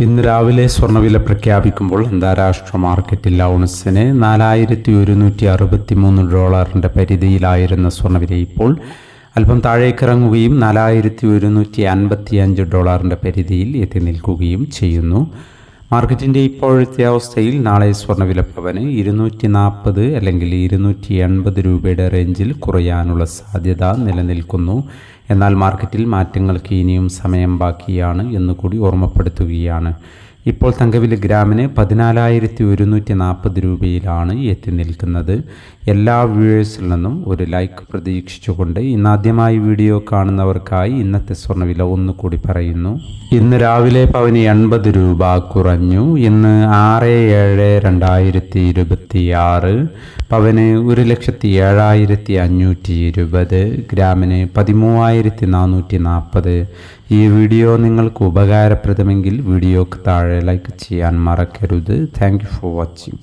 ഇന്ന് രാവിലെ സ്വർണ്ണവില പ്രഖ്യാപിക്കുമ്പോൾ അന്താരാഷ്ട്ര മാർക്കറ്റിൽ ഔൺസിന് $4,163 പരിധിയിലായിരുന്ന സ്വർണ്ണവില ഇപ്പോൾ അല്പം താഴേക്കിറങ്ങുകയും $4,155 പരിധിയിൽ എത്തി നിൽക്കുകയും ചെയ്യുന്നു. മാർക്കറ്റിൻ്റെ ഇപ്പോഴത്തെ അവസ്ഥയിൽ നാളെ സ്വർണ്ണവില പവന് 240 അല്ലെങ്കിൽ 280 രൂപയുടെ റേഞ്ചിൽ കുറയാനുള്ള സാധ്യത നിലനിൽക്കുന്നു. എന്നാൽ മാർക്കറ്റിൽ മാറ്റങ്ങൾക്ക് ഇനിയും സമയം ബാക്കിയാണ് എന്നുകൂടി ഓർമ്മപ്പെടുത്തുകയാണ്. ഇപ്പോൾ തങ്കവില ഗ്രാമിന് 14,140 രൂപയിലാണ് എത്തി നിൽക്കുന്നത്. എല്ലാ വ്യൂവേഴ്സിൽ നിന്നും ഒരു ലൈക്ക് പ്രതീക്ഷിച്ചുകൊണ്ട് ഇന്നാദ്യമായി വീഡിയോ കാണുന്നവർക്കായി ഇന്നത്തെ സ്വർണ്ണവില ഒന്നുകൂടി പറയുന്നു. ഇന്ന് രാവിലെ പവന് 80 രൂപ കുറഞ്ഞു. ഇന്ന് 6/7/2026 പവന് 1,07,520, ഗ്രാമിന് 13,440. ഈ വീഡിയോ നിങ്ങൾക്ക് ഉപകാരപ്രദമെങ്കിൽ വീഡിയോക്ക് താഴെ ലൈക്ക് ചെയ്യാൻ മറക്കരുത്. Thank you for watching.